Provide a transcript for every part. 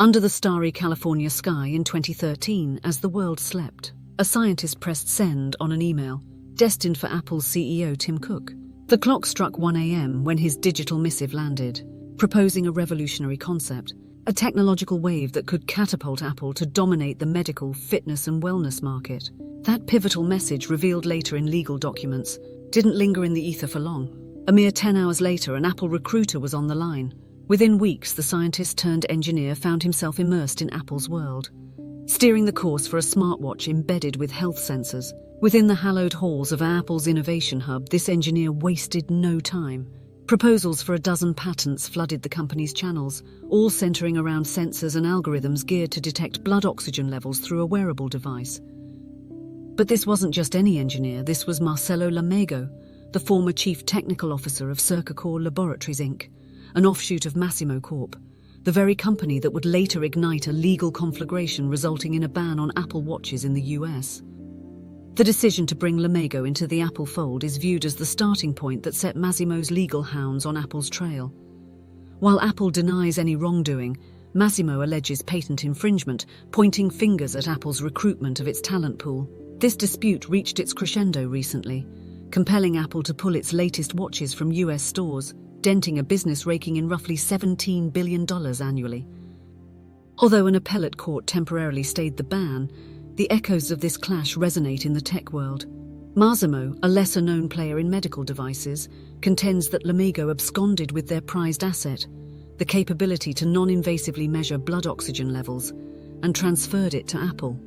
Under the starry California sky in 2013, as the world slept, a scientist pressed send on an email, destined for Apple's CEO Tim Cook. The clock struck 1 a.m. when his digital missive landed, proposing a revolutionary concept, a technological wave that could catapult Apple to dominate the medical, fitness and wellness market. That pivotal message, revealed later in legal documents, didn't linger in the ether for long. A mere 10 hours later, an Apple recruiter was on the line. Within weeks, the scientist-turned-engineer found himself immersed in Apple's world, steering the course for a smartwatch embedded with health sensors. Within the hallowed halls of Apple's innovation hub, this engineer wasted no time. Proposals for a dozen patents flooded the company's channels, all centering around sensors and algorithms geared to detect blood oxygen levels through a wearable device. But this wasn't just any engineer. This was Marcelo Lamego, the former chief technical officer of Cercacor Laboratories Inc., an offshoot of Massimo Corp., the very company that would later ignite a legal conflagration resulting in a ban on Apple Watches in the US. The decision to bring Lamego into the Apple fold is viewed as the starting point that set Massimo's legal hounds on Apple's trail. While Apple denies any wrongdoing, Massimo alleges patent infringement, pointing fingers at Apple's recruitment of its talent pool. This dispute reached its crescendo recently, compelling Apple to pull its latest watches from US stores, denting a business raking in roughly $17 billion annually. Although an appellate court temporarily stayed the ban, the echoes of this clash resonate in the tech world. Massimo, a lesser-known player in medical devices, contends that Lamego absconded with their prized asset, the capability to non-invasively measure blood oxygen levels, and transferred it to Apple.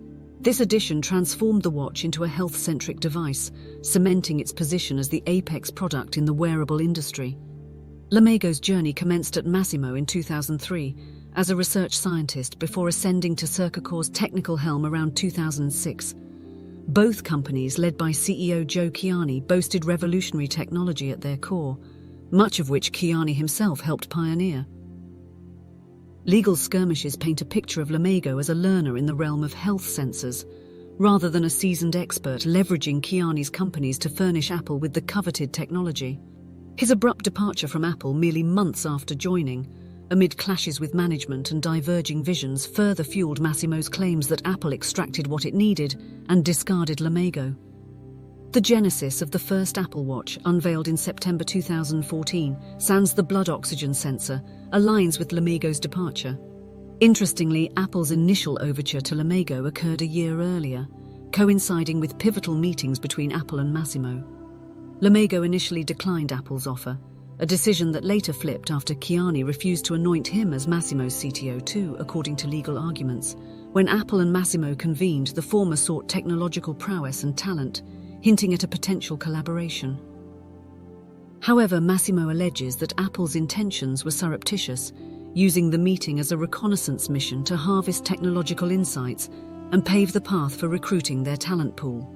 This addition transformed the watch into a health-centric device, cementing its position as the apex product in the wearable industry. Lamego's journey commenced at Massimo in 2003 as a research scientist before ascending to Cercacor's technical helm around 2006. Both companies, led by CEO Joe Kiani, boasted revolutionary technology at their core, much of which Kiani himself helped pioneer. Legal skirmishes paint a picture of Lamego as a learner in the realm of health sensors, rather than a seasoned expert leveraging Kiani's companies to furnish Apple with the coveted technology. His abrupt departure from Apple merely months after joining, amid clashes with management and diverging visions, further fueled Massimo's claims that Apple extracted what it needed and discarded Lamego. The genesis of the first Apple Watch, unveiled in September 2014, sans the blood oxygen sensor, aligns with Lamego's departure. Interestingly, Apple's initial overture to Lamego occurred a year earlier, coinciding with pivotal meetings between Apple and Massimo. Lamego initially declined Apple's offer, a decision that later flipped after Kiani refused to anoint him as Massimo's CTO too, according to legal arguments. When Apple and Massimo convened, the former sought technological prowess and talent, hinting at a potential collaboration. However, Massimo alleges that Apple's intentions were surreptitious, using the meeting as a reconnaissance mission to harvest technological insights and pave the path for recruiting their talent pool.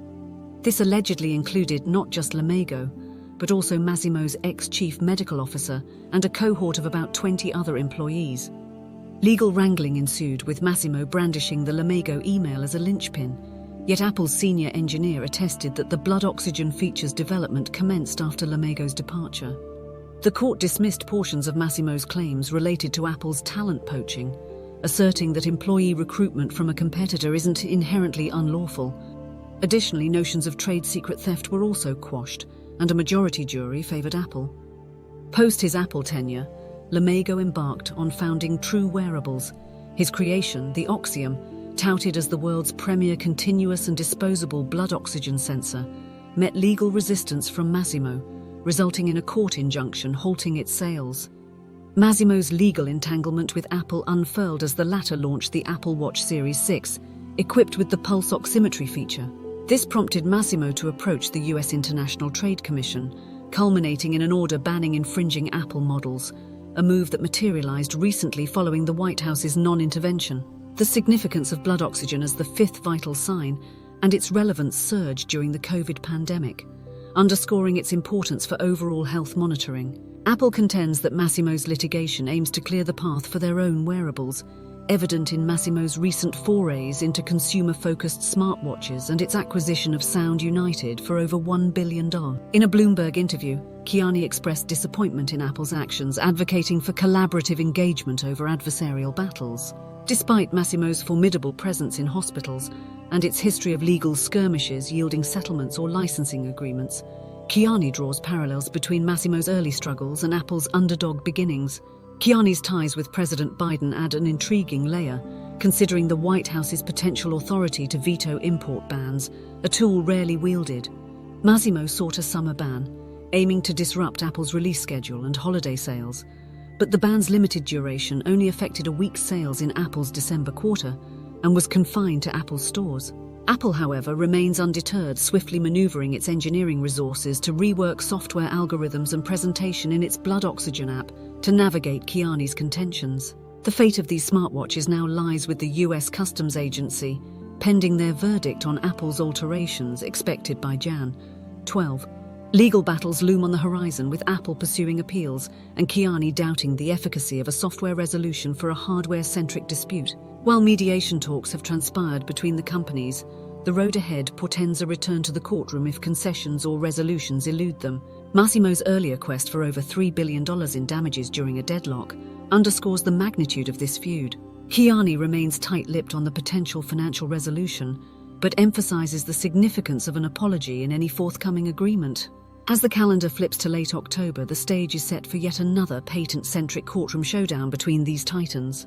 This allegedly included not just Lamego, but also Massimo's ex-chief medical officer and a cohort of about 20 other employees. Legal wrangling ensued, with Massimo brandishing the Lamego email as a linchpin, yet Apple's senior engineer attested that the blood oxygen features development commenced after Lamego's departure. The court dismissed portions of Massimo's claims related to Apple's talent poaching, asserting that employee recruitment from a competitor isn't inherently unlawful. Additionally, notions of trade secret theft were also quashed, and a majority jury favored Apple. Post his Apple tenure, Lamego embarked on founding True Wearables. His creation, the Oxium, touted as the world's premier continuous and disposable blood oxygen sensor, met legal resistance from Massimo, resulting in a court injunction halting its sales. Massimo's legal entanglement with Apple unfurled as the latter launched the Apple Watch Series 6, equipped with the pulse oximetry feature. This prompted Massimo to approach the US International Trade Commission, culminating in an order banning infringing Apple models, a move that materialized recently following the White House's non-intervention. The significance of blood oxygen as the fifth vital sign and its relevance surged during the COVID pandemic, underscoring its importance for overall health monitoring. Apple contends that Massimo's litigation aims to clear the path for their own wearables, evident in Massimo's recent forays into consumer-focused smartwatches and its acquisition of Sound United for over $1 billion. In a Bloomberg interview, Kiani expressed disappointment in Apple's actions, advocating for collaborative engagement over adversarial battles. Despite Massimo's formidable presence in hospitals and its history of legal skirmishes yielding settlements or licensing agreements, Kiani draws parallels between Massimo's early struggles and Apple's underdog beginnings. Kiani's ties with President Biden add an intriguing layer, considering the White House's potential authority to veto import bans, a tool rarely wielded. Massimo sought a summer ban, aiming to disrupt Apple's release schedule and holiday sales. But the ban's limited duration only affected a week's sales in Apple's December quarter and was confined to Apple's stores. Apple, however, remains undeterred, swiftly maneuvering its engineering resources to rework software algorithms and presentation in its Blood Oxygen app to navigate Kiani's contentions. The fate of these smartwatches now lies with the US Customs Agency, pending their verdict on Apple's alterations expected by Jan. 12. Legal battles loom on the horizon, with Apple pursuing appeals and Kiani doubting the efficacy of a software resolution for a hardware-centric dispute. While mediation talks have transpired between the companies, the road ahead portends a return to the courtroom if concessions or resolutions elude them. Massimo's earlier quest for over $3 billion in damages during a deadlock underscores the magnitude of this feud. Kiani remains tight-lipped on the potential financial resolution, but emphasizes the significance of an apology in any forthcoming agreement. As the calendar flips to late October, the stage is set for yet another patent-centric courtroom showdown between these titans.